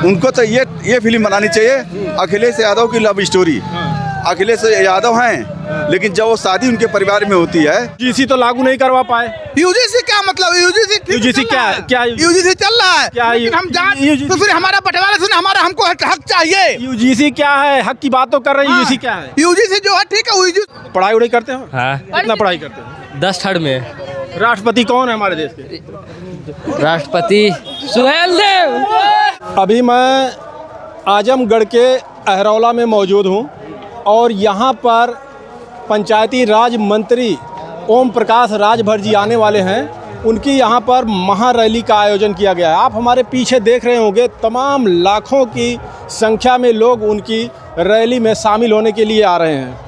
उनको तो ये फिल्म बनानी चाहिए, अखिलेश यादव की लव स्टोरी। अखिलेश यादव हैं, लेकिन जब वो शादी उनके परिवार में होती है, यूजीसी तो लागू नहीं करवा पाए। यूजीसी क्या मतलब? यूजीसी क्या यूजीसी चल रहा है क्या? लेकिन हम जान तो फिर हमारा बंटवारा से हमारा हमको हक चाहिए। यूजीसी क्या है? हक की बात तो कर रहे हैं। यूजीसी क्या है? यूजीसी जो है ठीक है। यूजीसी पढ़ाई उड़ाई करते हो? हाँ, कितना पढ़ाई करते हो? 10 थर्ड में। राष्ट्रपति कौन है हमारे देश के? राष्ट्रपति सुहेल देव। अभी मैं आजमगढ़ के अहरौला में मौजूद हूँ और यहाँ पर पंचायती राज मंत्री ओम प्रकाश राजभर जी आने वाले हैं। उनकी यहाँ पर महारैली का आयोजन किया गया है। आप हमारे पीछे देख रहे होंगे, तमाम लाखों की संख्या में लोग उनकी रैली में शामिल होने के लिए आ रहे हैं।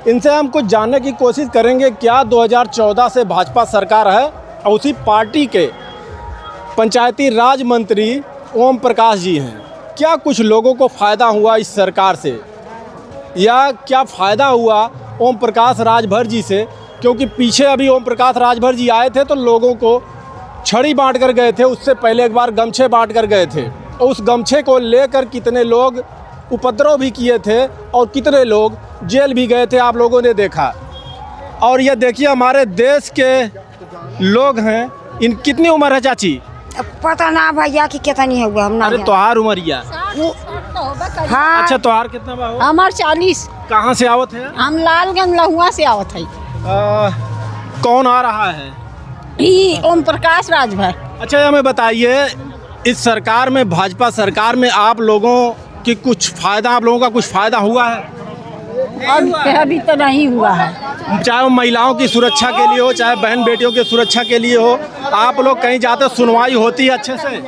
इनसे हम कुछ जानने की कोशिश करेंगे। क्या 2014 से भाजपा सरकार है और उसी पार्टी के पंचायती राज मंत्री ओम प्रकाश जी हैं। क्या कुछ लोगों को फ़ायदा हुआ इस सरकार से, या क्या फ़ायदा हुआ ओम प्रकाश राजभर जी से? क्योंकि पीछे अभी ओम प्रकाश राजभर जी आए थे तो लोगों को छड़ी बांट कर गए थे। उससे पहले एक बार गमछे बांट कर गए थे और उस गमछे को लेकर कितने लोग उपद्रव भी किए थे और कितने लोग जेल भी गए थे, आप लोगों ने देखा। और ये देखिए हमारे देश के लोग हैं। इन कितनी उम्र है चाची? पता ना भैया कि कितनी हुआ हम ना। अरे तोहार उमरिया। हाँ, अच्छा तोहार कितना बा हो? हमार 40। कहाँ से आवत है? हम लालगंज लहुआ से आवत है। कौन आ रहा है? ओम प्रकाश राजभर। अच्छा हमें बताइए, इस सरकार में, भाजपा सरकार में आप लोगों की कुछ फ़ायदा, आप लोगों का कुछ फ़ायदा हुआ है? अभी तो नहीं हुआ है। चाहे वो महिलाओं की सुरक्षा के लिए हो, चाहे बहन बेटियों की सुरक्षा के लिए हो, आप लोग कहीं जाते हो सुनवाई होती है अच्छे से?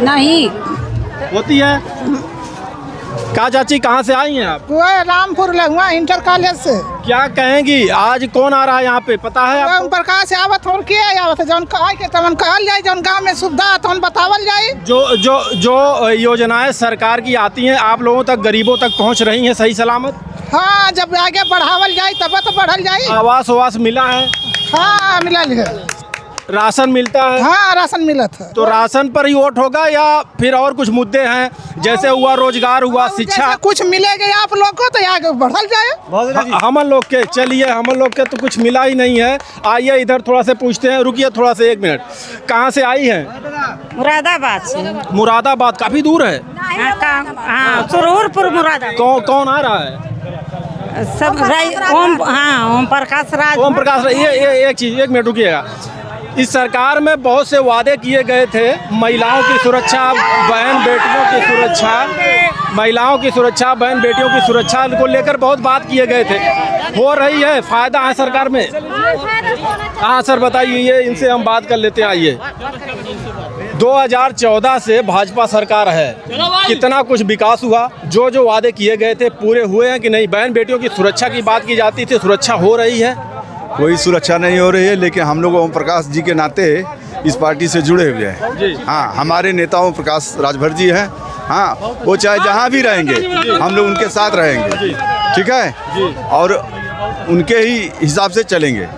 नहीं होती है। कहा चाची कहाँ से आई हैं आप? वो रामपुर लहुआ इंटर कॉलेज से। क्या कहेंगी, आज कौन आ रहा है यहाँ पे, पता है आपको? ओम प्रकाश आवत और के आवत जौन कह के तवन कहल जाए, जौन गांव में सुविधा तवन बतावल जाए। जो योजनाएं सरकार की आती हैं आप लोगों तक, गरीबों तक पहुँच रही हैं सही सलामत? हाँ, जब आगे बढ़ावल जाए तब तो बढ़ल जाए। आवास मिला है? हाँ मिलल है। राशन मिलता है? हाँ राशन मिला था। तो राशन पर ही वोट होगा या फिर और कुछ मुद्दे हैं, जैसे हुआ रोजगार, हुआ शिक्षा? कुछ मिलेगा आप लोग को तो आगे बढ़ल जाए। हम लोग के, चलिए हम लोग के तो कुछ मिला ही नहीं है। आइए इधर थोड़ा से पूछते हैं, रुकिए थोड़ा से 1 मिनट। कहाँ से आई हैं? मुरादाबाद से। मुरादाबाद काफी दूर है। हाँ, सुरूरपुर मुरादाबाद। कौन आ रहा है? सब ओम प्रकाश राज। ओम प्रकाश। ये एक चीज, 1 मिनट रुकिएगा। इस सरकार में बहुत से वादे किए गए थे, महिलाओं की सुरक्षा, बहन बेटियों की सुरक्षा, महिलाओं की सुरक्षा, बहन बेटियों की सुरक्षा को लेकर बहुत बात किए गए थे। हो रही है? फायदा है सरकार में? हाँ सर बताइए, ये इनसे हम बात कर लेते हैं। आइए, 2014 से भाजपा सरकार है, कितना कुछ विकास हुआ? जो वादे किए गए थे पूरे हुए हैं कि नहीं? बहन बेटियों की सुरक्षा की बात की जाती थी, सुरक्षा हो रही है? कोई सुरक्षा नहीं हो रही है, लेकिन हम लोग ओम प्रकाश जी के नाते इस पार्टी से जुड़े हुए हैं। हाँ, हमारे नेता ओम प्रकाश राजभर जी हैं। हाँ, वो चाहे जहाँ भी रहेंगे हम लोग उनके साथ रहेंगे, ठीक है, और उनके ही हिसाब से चलेंगे।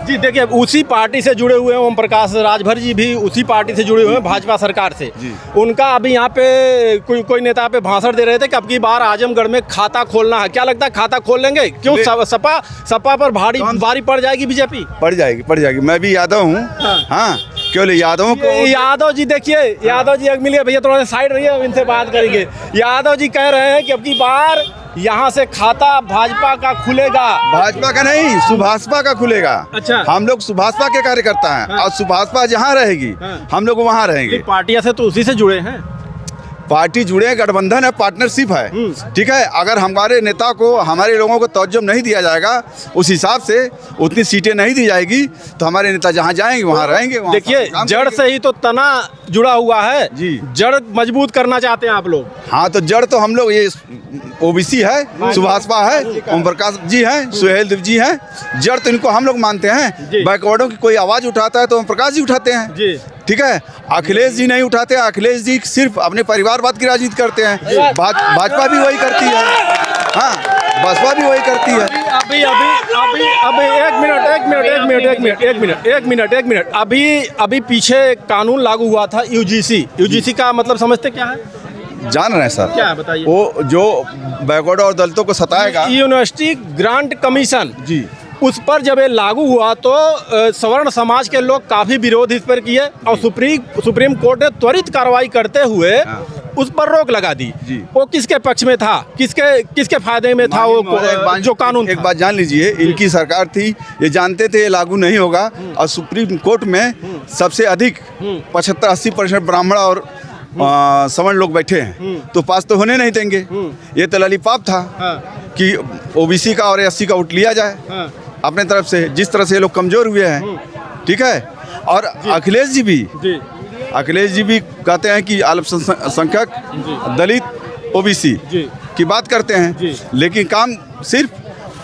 जी देखिए, उसी पार्टी से जुड़े हुए हैं ओम प्रकाश राजभर जी भी, उसी पार्टी से जुड़े हुए हैं भाजपा सरकार से। उनका अभी यहाँ पे कोई नेता पे भाषण दे रहे थे कि अब की बार आजमगढ़ में खाता खोलना है। क्या लगता है खाता खोल लेंगे? क्यों सपा पर भारी पड़ जाएगी बीजेपी? पड़ जाएगी। मैं भी यादव हूँ। हाँ, केवल यादवों को। यादव जी देखिए, यादव जी मिलिए भैया, थोड़ा सा साइड रहिए, अब इनसे बात करेंगे। यादव जी कह रहे हैं कि अब की बार यहाँ से खाता भाजपा का खुलेगा। भाजपा का नहीं, सुभाषपा का खुलेगा। अच्छा, हम लोग सुभाषपा के कार्यकर्ता हैं। और सुभाषपा जहाँ रहेगी हम लोग वहाँ रहेंगे। पार्टियां से तो उसी से जुड़े हैं। पार्टी जुड़े हैं, गठबंधन है, पार्टनरशिप है, ठीक है। अगर हमारे नेता को, हमारे लोगों को तवज्जो नहीं दिया जाएगा, उस हिसाब से उतनी सीटें नहीं दी जाएगी, तो हमारे नेता जहाँ जाएंगे वहाँ रहेंगे। देखिए, जड़ से ही तो तना जुड़ा हुआ है जी। जड़ मजबूत करना चाहते हैं आप लोग। हाँ, तो जड़ तो हम लोग, ये ओबीसी है, सुभाषपा है, ओम प्रकाश जी हैं, सुहेल देव जी हैं। जड़ तो इनको हम लोग मानते हैं। बैकवर्डों की कोई आवाज़ उठाता है तो ओम प्रकाश जी उठाते हैं जी, ठीक है। अखिलेश जी नहीं उठाते। अखिलेश जी सिर्फ अपने परिवारवाद की राजनीति करते हैं। भाजपा भी वही करती है। हाँ, बसपा भी वही करती है। अभी एक मिनट अभी पीछे कानून लागू हुआ था यूजीसी का मतलब समझते क्या है? जान रहे हैं सर, क्या है बताइए? वो जो बैकवर्ड और दलितों को सताएगा, यूनिवर्सिटी ग्रांट कमीशन जी, उस पर जब ये लागू हुआ तो सवर्ण समाज के लोग काफ़ी विरोध इस पर किए और सुप्रीम कोर्ट ने त्वरित कार्रवाई करते हुए उस पर रोक लगा दी। जी। वो किसके पक्ष में था, किसके फायदे में था वो जो कानून? एक बात जान लीजिए, इनकी सरकार थी, ये जानते थे ये लागू नहीं होगा, और सुप्रीम कोर्ट में सबसे अधिक 75-80% ब्राह्मण और सवर्ण लोग बैठे हैं, तो पास तो होने नहीं देंगे। ये तो ललीपाप था कि ओबीसी का और एससी का वोट लिया जाए अपने तरफ से, जिस तरह से ये लोग कमज़ोर हुए हैं, ठीक है। और अखिलेश जी भी कहते हैं कि अल्पसंख्यक, दलित, ओबीसी की बात करते हैं, लेकिन काम सिर्फ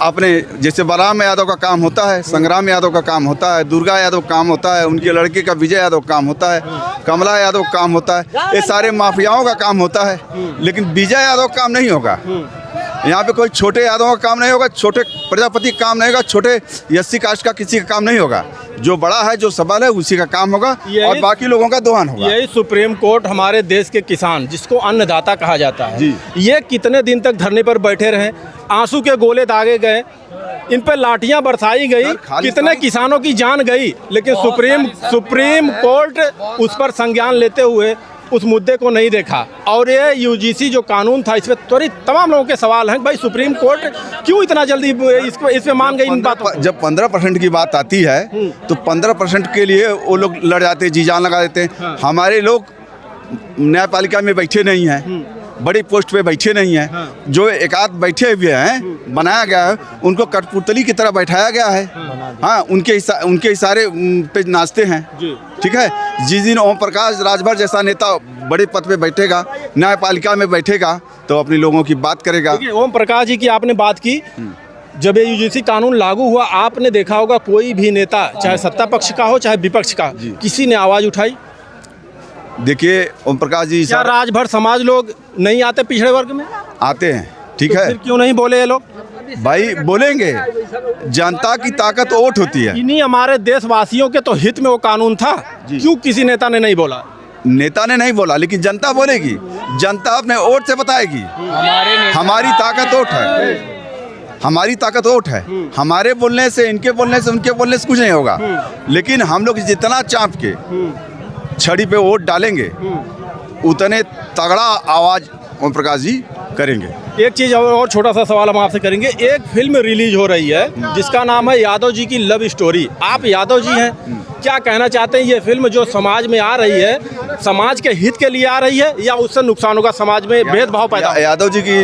अपने जैसे बलराम यादव का काम होता है, संग्राम यादव का काम होता है, दुर्गा यादव का काम होता है, उनके लड़के का विजय यादव का काम होता है, कमला यादव का काम होता है, ये सारे माफियाओं का काम होता है, लेकिन विजय यादव का काम नहीं होगा। यहाँ पे कोई छोटे यादवों का काम नहीं होगा, छोटे प्रजापति का काम नहीं होगा, छोटे एससी कास्ट का किसी का काम नहीं होगा। जो बड़ा है, जो सबल है, उसी का काम होगा और बाकी लोगों का दोहन होगा। यही सुप्रीम कोर्ट हमारे देश के किसान, जिसको अन्नदाता कहा जाता है, जी। ये कितने दिन तक धरने पर बैठे रहे, आंसू के गोले दागे गए, इन पर लाठियां बरसाई गई, कितने किसानों की जान गई, लेकिन सुप्रीम कोर्ट उस पर संज्ञान लेते हुए उस मुद्दे को नहीं देखा। और ये यूजीसी जो कानून था, इस पर त्वरित तमाम लोगों के सवाल हैं, भाई सुप्रीम कोर्ट क्यों इतना जल्दी इस पे मान गई इन बातों? जब 15% की बात आती है तो 15% के लिए वो लोग लड़ जाते हैं, जी जान लगा देते हैं। हमारे लोग न्यायपालिका में बैठे नहीं हैं, बड़ी पोस्ट पे बैठे नहीं हैं, जो एकाध बैठे हुए हैं, बनाया गया है, उनको कठपुतली की तरह बैठाया गया है। हाँ, उनके इशारे पे नाचते हैं, ठीक है। जिस दिन ओम प्रकाश राजभर जैसा नेता बड़े पद पे बैठेगा, न्यायपालिका में बैठेगा, तो अपने लोगों की बात करेगा। ओम प्रकाश जी की आपने बात की, जब ये यूजीसी कानून लागू हुआ, आपने देखा होगा कोई भी नेता, चाहे सत्ता पक्ष का हो चाहे विपक्ष का, किसी ने आवाज़ उठाई? देखिए, ओम प्रकाश जी, क्या राजभर समाज लोग नहीं आते पिछड़े वर्ग में? आते हैं, ठीक तो है। फिर क्यों नहीं बोले ये लोग? भाई बोलेंगे, जनता की ताकत वोट होती है। इन्हीं हमारे देशवासियों के तो हित में वो कानून था, क्यों किसी नेता ने नहीं बोला? नेता ने नहीं बोला, लेकिन जनता बोलेगी, जनता अपने वोट से बताएगी। हमारी ताकत वोट है, हमारी ताकत वोट है। हमारे बोलने से, इनके बोलने से, उनके बोलने से कुछ नहीं होगा, लेकिन हम लोग जितना चाँप के छड़ी पे वोट डालेंगे, उतने तगड़ा आवाज़ ओम प्रकाश जी करेंगे। एक चीज़ और छोटा सा सवाल हम आपसे करेंगे। एक फिल्म रिलीज हो रही है जिसका नाम है यादव जी की लव स्टोरी। आप यादव जी हैं, क्या कहना चाहते हैं? ये फिल्म जो समाज में आ रही है, समाज के हित के लिए आ रही है या उससे नुकसान होगा, समाज में भेदभाव पैदा? यादव जी की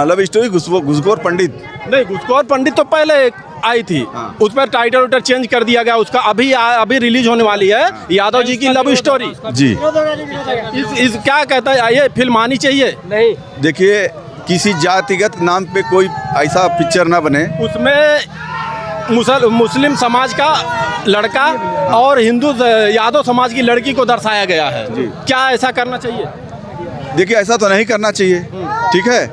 लव स्टोरी घुसखोर पंडित नहीं, घुसखोर पंडित तो पहले आई थी, उस पर टाइटल उटर चेंज कर दिया गया उसका। अभी रिलीज होने वाली है यादव जी की लव स्टोरी जी। इस क्या कहता है, ये फिल्म आनी चाहिए? नहीं, देखिए, किसी जातिगत नाम पे कोई ऐसा पिक्चर ना बने, उसमें मुस्लिम समाज का लड़का और हिंदू यादव समाज की लड़की को दर्शाया गया है। क्या ऐसा करना चाहिए? देखिए, ऐसा तो नहीं करना चाहिए, ठीक है।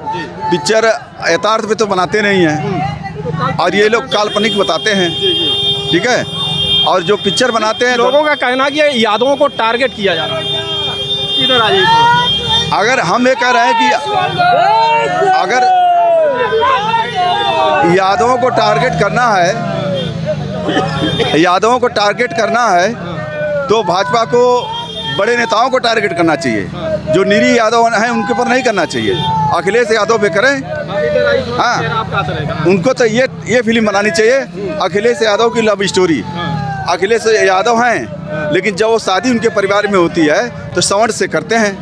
पिक्चर यथार्थ पे तो बनाते नहीं हैं, और ये लोग काल्पनिक बताते हैं, ठीक है। और जो पिक्चर बनाते हैं, लोगों का कहना कि यादवों को टारगेट किया जा रहा है। इधर आ जाइए। अगर हम ये कह रहे हैं कि अगर यादवों को टारगेट करना है, तो भाजपा को बड़े नेताओं को टारगेट करना चाहिए। जो निरीह यादव हैं उनके ऊपर नहीं करना चाहिए। अखिलेश यादव पे करें, हाँ, उनको तो ये फिल्म बनानी चाहिए, अखिलेश यादव की लव स्टोरी। अखिलेश यादव हैं, लेकिन जब वो शादी उनके परिवार में होती है तो सवर्ण से करते हैं,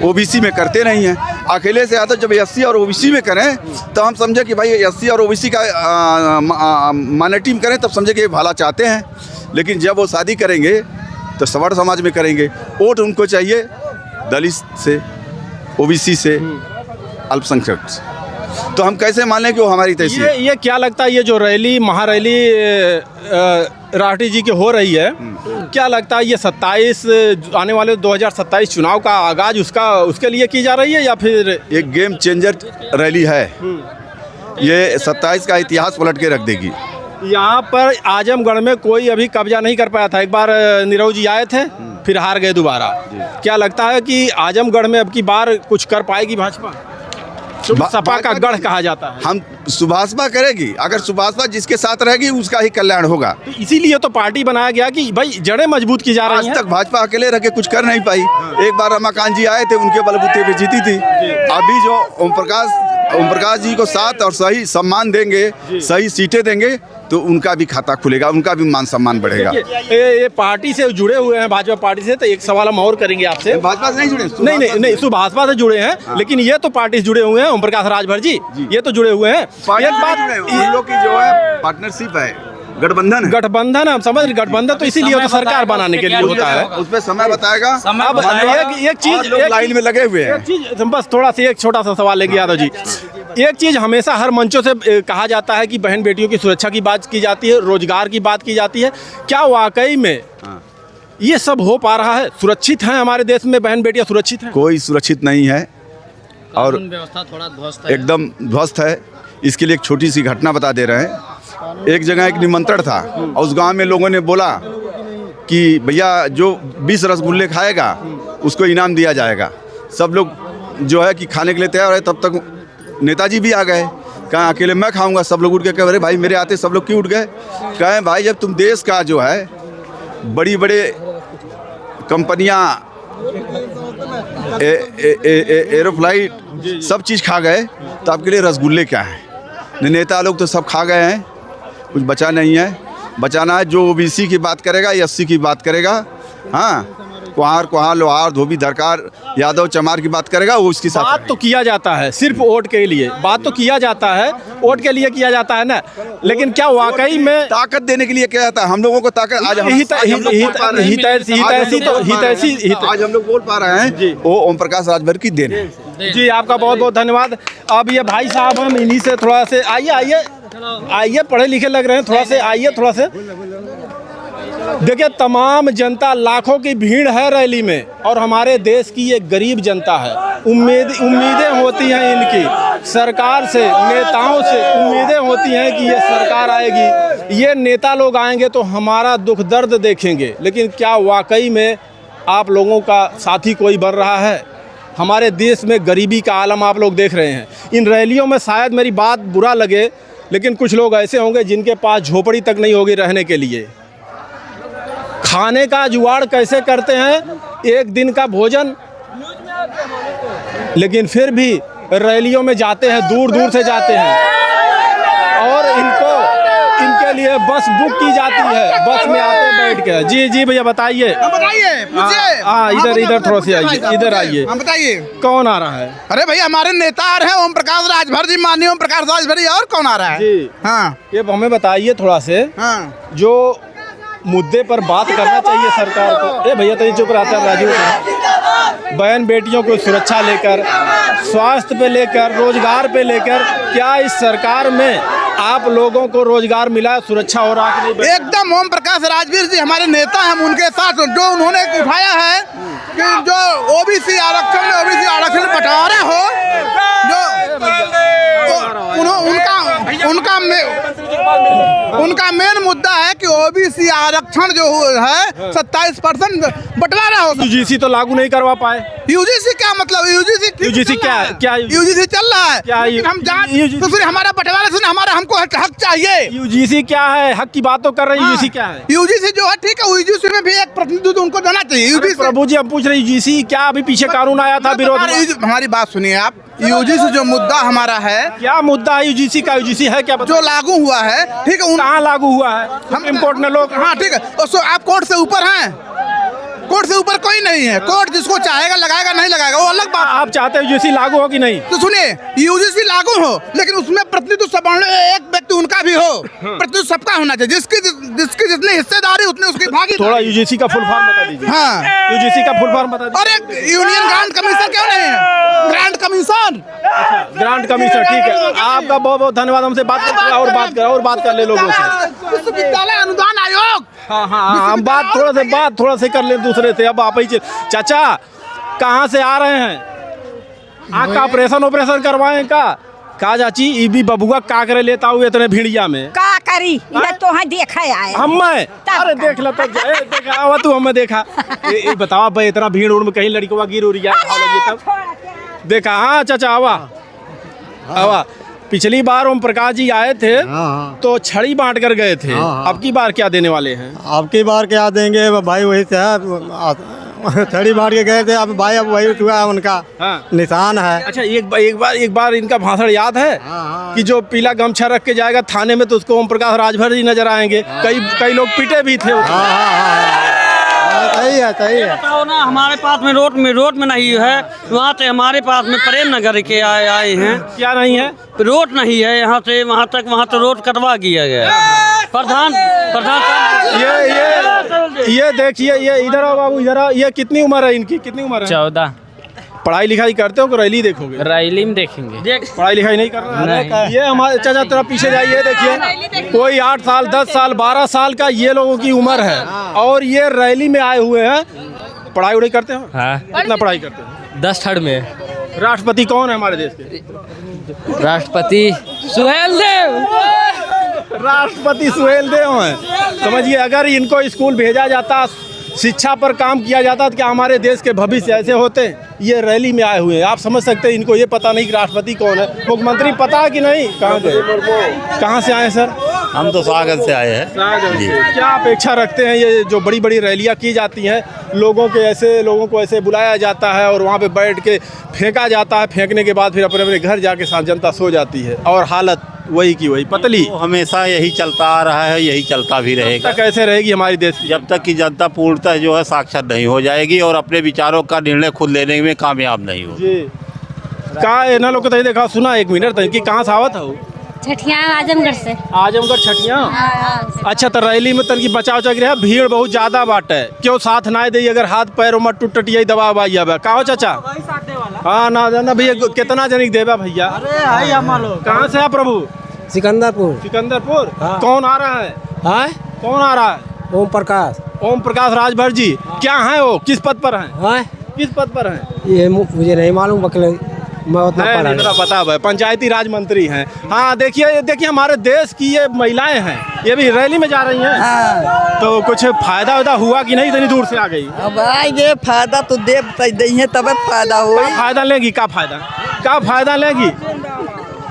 ओबीसी में करते नहीं हैं। अखिलेश यादव जब एससी और ओबीसी में करें तो हम समझे कि भाई एससी और ओबीसी का माइनॉरिटी में करें, तब समझे कि भला चाहते हैं। लेकिन जब वो शादी करेंगे तो सवर्ण समाज में करेंगे। वोट उनको चाहिए दलित से, ओबीसी से, अल्पसंख्यक से। तो हम कैसे मान लें कि वो हमारी तैसी है? ये क्या लगता है, ये जो रैली, महारैली राठी जी की हो रही है, क्या लगता है ये 27 आने वाले 2027 चुनाव का आगाज उसके लिए की जा रही है, या फिर एक गेम चेंजर रैली है? ये 27 का इतिहास पलट के रख देगी। यहाँ पर आजमगढ़ में कोई अभी कब्जा नहीं कर पाया था। एक बार नीरव जी आए थे, फिर हार गए दोबारा। क्या लगता है कि आजमगढ़ में अब की बार कुछ कर पाएगी भाजपा? सपा का गढ़ कहा जाता है। हम सुभाषपा करेगी, अगर सुभाषपा जिसके साथ रहेगी उसका ही कल्याण होगा। तो इसीलिए तो पार्टी बनाया गया कि भाई जड़ें मजबूत की जा रही आज हैं। तक भाजपा अकेले रह के कुछ कर नहीं पाई। एक बार रमाकांत जी आए थे, उनके बलबूते पे जीती थी। अभी जो ओम प्रकाश जी को साथ और सही सम्मान देंगे, सही सीटें देंगे, तो उनका भी खाता खुलेगा, उनका भी मान सम्मान बढ़ेगा। ये पार्टी से जुड़े हुए हैं, भाजपा पार्टी से, तो एक सवाल हम और करेंगे आपसे। भाजपा से नहीं जुड़े? नहीं, सुभाषपा से जुड़े हैं, लेकिन ये तो पार्टी से जुड़े हुए हैं। ओम प्रकाश राजभर जी ये तो जुड़े हुए हैं। एक बात, हम लोग की जो है पार्टनरशिप है, गठबंधन हम समझ, गठबंधन तो इसीलिए तो सरकार बनाने के लिए होता है। उस पर समय बताएगा। अब एक चीज लाइन में लगे हुए हैं। बस थोड़ा सा एक छोटा सा सवाल लेंगे यादव जी। एक चीज हमेशा हर मंचों से कहा जाता है कि बहन बेटियों की सुरक्षा की बात की जाती है, रोजगार की बात की जाती है। क्या वाकई में ये सब हो पा रहा है? सुरक्षित है हमारे देश में बहन बेटियां सुरक्षित हैं? कोई सुरक्षित नहीं है और व्यवस्था थोड़ा ध्वस्त है, एकदम ध्वस्त है। इसके लिए एक छोटी सी घटना बता दे रहे हैं। एक जगह एक निमंत्रण था और उस गांव में लोगों ने बोला कि भैया जो 20 रसगुल्ले खाएगा उसको इनाम दिया जाएगा। सब लोग जो है कि खाने के लिए तैयार है। तब तक नेताजी भी आ गए। कहा अकेले मैं खाऊंगा? सब लोग उठ के कह रहे भाई मेरे आते सब लोग क्यों उठ गए? कहें भाई जब तुम देश का जो है बड़ी बड़े कंपनियां एरोफ्लाइट सब चीज़ खा गए तो आपके लिए रसगुल्ले क्या हैं? नेता लोग तो सब खा गए हैं, कुछ बचा नहीं है। बचाना है जो ओबीसी की बात करेगा, एससी की बात करेगा, हाँ, कुहार लोहार धोबी दरकार यादव चमार की बात करेगा, वो उसकी साथ बात तो किया जाता है सिर्फ वोट के लिए। बात तो किया जाता है, वोट के लिए किया जाता है ना, लेकिन क्या वाकई में ताकत देने के लिए किया जाता है? हम लोगों को ताकत आज हम लोग बोल पा रहे हैं, वो ओम प्रकाश राजभर की देन है। जी आपका बहुत बहुत धन्यवाद। अब ये भाई साहब हम इन्हीं से थोड़ा से आइए पढ़े लिखे लग रहे हैं, थोड़ा से आइए थोड़ा से। देखिए तमाम जनता, लाखों की भीड़ है रैली में और हमारे देश की ये गरीब जनता है। उम्मीदें होती हैं इनकी सरकार से, नेताओं से उम्मीदें होती हैं कि ये सरकार आएगी, ये नेता लोग आएंगे तो हमारा दुख दर्द देखेंगे। लेकिन क्या वाकई में आप लोगों का साथी कोई बन रहा है? हमारे देश में गरीबी का आलम आप लोग देख रहे हैं। इन रैलियों में शायद मेरी बात बुरा लगे, लेकिन कुछ लोग ऐसे होंगे जिनके पास झोपड़ी तक नहीं होगी रहने के लिए। खाने का जुगाड़ कैसे करते हैं, एक दिन का भोजन, लेकिन फिर भी रैलियों में जाते हैं, दूर दूर से जाते हैं और इनके लिए बस बुक की जाती है, बस में आते बैठ के। जी भैया बताइए। हाँ इधर थोड़ा सी आइए, इधर आइए। बताइए कौन आ रहा है? अरे भैया हमारे नेता आ रहे हैं, ओम प्रकाश राजभर जी, माननीय ओम प्रकाश राजभर जी। और कौन आ रहा है? जी हाँ, ये हमें बताइए थोड़ा से। हाँ, जो मुद्दे पर बात करना चाहिए सरकार को। भैया तो चुप रहता है राजू। बहन बेटियों को सुरक्षा लेकर, स्वास्थ्य पे लेकर, रोजगार पे लेकर, क्या इस सरकार में आप लोगों को रोजगार मिला, सुरक्षा हो रहा कि नहीं? एकदम ओम प्रकाश राजभर जी हमारे नेता हैं, हम उनके साथ जो उन्होंने उठाया है कि जो ओबीसी आरक्षण बंटवारा हो, जो उनका मेन मुद्दा है कि ओबीसी आरक्षण जो है 27% बंटवारा हो। यूजीसी तो लागू नहीं करवा पाए। यूजीसी क्या मतलब? यूजीसी क्या यूजीसी चल रहा है, क्या हम तो फिर हमारा बंटवारा से हमारा हमको हक चाहिए। यूजीसी क्या है? हक की बात तो कर रहे हैं। यूजीसी क्या है? यूजीसी जो है ठीक है, यूजीसी में भी एक प्रतिनिधित्व उनको देना चाहिए। प्रभु जी हम पूछ रहे यूजीसी क्या, अभी पीछे कानून आया था विरोध? हमारी बात सुनिए आप, यूजीसी जो मुद्दा हमारा है, क्या मुद्दा है यूजीसी का? यूजीसी है क्या? जो लागू हुआ है, ठीक है, कहाँ लागू हुआ है? सुप्रीम कोर्ट ने लोग, हाँ ठीक है, तो आप कोर्ट से ऊपर हैं, कोर्ट से ऊपर कोई नहीं है। कोर्ट जिसको चाहेगा लगाएगा, नहीं लगाएगा वो अलग बात। आप चाहते हो यूजीसी लागू हो कि नहीं? तो सुनिए, यूजीसी लागू हो लेकिन उसमें प्रतिनिधित्व सवर्ण एक व्यक्ति उनका भी हो, प्रतिनिधित्व सबका होना चाहिए, जिसकी जितनी हिस्सेदारी उतनी उसकी भागीदारी। थोड़ा यूजीसी का फुल फॉर्म बता दीजिए। हाँ, यूजीसी का फुल फॉर्म बता दीजिए। अरे यूनियन ग्रांट कमीशन क्यों नहीं है? ग्रांट कमीशन, ग्रांट कमीशन, ठीक है। आपका बहुत बहुत धन्यवाद। हमसे बात कर और बात कर ले लोगों से। विश्वविद्यालय अनुदान आयोग, हाँ हम बात थोड़ा से कर ले दूसरे से। अब आप ही चाचा कहाँ से आ रहे हैं? आँख का ऑपरेशन करवाएं का? का चाची ई भी बबुआ का करे लेता हुए इतने भीड़िया में का करी ये तो है देखा आए हम अरे देख ला तब देखा आवा तू हमें देखा ये बताओ भाई इतना भीड़ उड़ में कहीं लड़कवा गिर उड़ जाए लगी तब देखा। हाँ चाचा आवा आवा। पिछली बार ओम प्रकाश जी आए थे तो छड़ी बांट कर गए थे, अब की बार क्या देने वाले हैं? अब की बार क्या देंगे भाई, वही से छड़ी बांट के गए थे, अब भाई अब वही हुआ उनका निशान है। अच्छा एक बार इनका भाषण याद है कि जो पीला गमछा रख के जाएगा थाने में तो उसको ओम प्रकाश राजभर जी नजर आएंगे, कई लोग पीटे भी थे। सही है सही है। बताओ ना, हमारे पास में रोड में नहीं है, वहाँ से हमारे पास में प्रेम नगर के आए हैं। क्या नहीं है? रोड नहीं है यहाँ से वहाँ तक, वहाँ तो रोड कटवा दिया गया। प्रधान ये देखिए, ये इधर आओ बाबू, इधर आओ। ये कितनी उम्र है इनकी, कितनी उम्र है? 14। पढ़ाई लिखाई करते हो कि रैली देखोगे? रैली में देखेंगे। पढ़ाई लिखाई नहीं कर रहा है? ये हमारे चाचा तरफ पीछे जाइए, देखिए कोई 8 साल 10 साल 12 साल का ये लोगों की उम्र है और ये रैली में आए हुए हैं। पढ़ाई उड़ाई करते हो? हाँ। कितना पढ़ाई करते हो? 10 थर्ड में। राष्ट्रपति कौन है हमारे देश के? राष्ट्रपति सुहेल देव। राष्ट्रपति सुहेल देव हैं। समझिए, अगर इनको स्कूल भेजा जाता, शिक्षा पर काम किया जाता तो क्या हमारे देश के भविष्य ऐसे होते? ये रैली में आए हुए हैं, आप समझ सकते हैं इनको ये पता नहीं कि राष्ट्रपति कौन है। मुख्यमंत्री पता है कि नहीं? कहाँ गए? कहाँ से आए सर? हम तो सागर से आए हैं। सागर से। क्या अपेक्षा रखते हैं? ये जो बड़ी बड़ी रैलियाँ की जाती हैं, लोगों को ऐसे बुलाया जाता है और वहाँ पे बैठ के फेंका जाता है, फेंकने के बाद फिर अपने अपने घर जाके जनता सो जाती है और हालत वही की वही पतली। तो हमेशा यही चलता आ रहा है, यही चलता भी रहेगा। कैसे रहेगी हमारी देश? जब तक कि जनता पूर्णतः जो है साक्षर नहीं हो जाएगी और अपने विचारों का निर्णय खुद लेने में कामयाब नहीं हो। जी कहाँ है ना लोग? तो देखा सुना 1 मिनट तक कि कहाँ से आवत हो? छठिया आजमगढ़ से। आजमगढ़ छठिया। अच्छा, तो रैली में तन की बचाव चल रहा है, भीड़ बहुत ज्यादा बाटे, क्यों साथ ना दे? अगर हाथ पैर में टूट यही दबा अब का हो चाचा? हाँ ना भैया, कितना जनिक देवा भैया? अरे कहाँ से आप प्रभु? सिकंदरपुर। कौन आ रहा है? कौन आ रहा है? ओम प्रकाश राजभर जी। क्या है वो? किस पद पर हैं? किस पद पर हैं? ये मुझे नहीं मालूम, मैं उतना पता है, पंचायती राज मंत्री हैं। हाँ देखिए हमारे देश की ये महिलाएं हैं, ये भी रैली में जा रही हैं। तो कुछ फायदा हुआ कि नहीं? इतनी दूर से आ गई। अब ये फायदा तो दे तब फायदा हो। फायदा लेगी? का फायदा लेगी?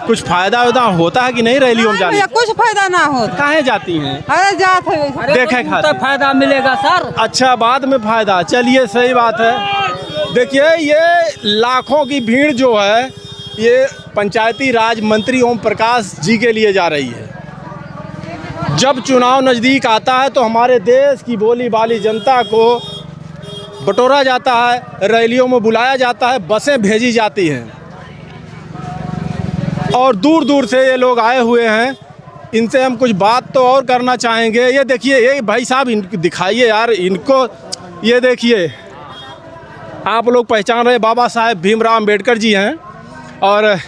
कुछ फायदा होता है कि नहीं रैलियों में जाने? कुछ फायदा ना हो। काहे जाती हैं? अरे जाते देखे तो फायदा मिलेगा सर। अच्छा, बाद में फायदा। चलिए, सही बात है। देखिए, ये लाखों की भीड़ जो है ये पंचायती राज मंत्री ओम प्रकाश जी के लिए जा रही है। जब चुनाव नज़दीक आता है तो हमारे देश की भोली भाली जनता को बटोरा जाता है, रैलियों में बुलाया जाता है, बसें भेजी जाती हैं और दूर दूर से ये लोग आए हुए हैं। इनसे हम कुछ बात तो और करना चाहेंगे। ये देखिए, ये भाई साहब इनको दिखाइए यार, इनको ये देखिए, आप लोग पहचान रहे बाबा साहेब भीमराव अंबेडकर जी हैं और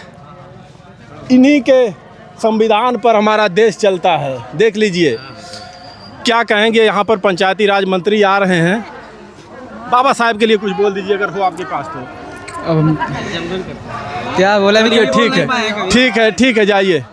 इन्हीं के संविधान पर हमारा देश चलता है। देख लीजिए, क्या कहेंगे? यहाँ पर पंचायती राज मंत्री आ रहे हैं। बाबा साहेब के लिए कुछ बोल दीजिए अगर हो आपके पास तो। क्या बोला? ठीक है, जाइए।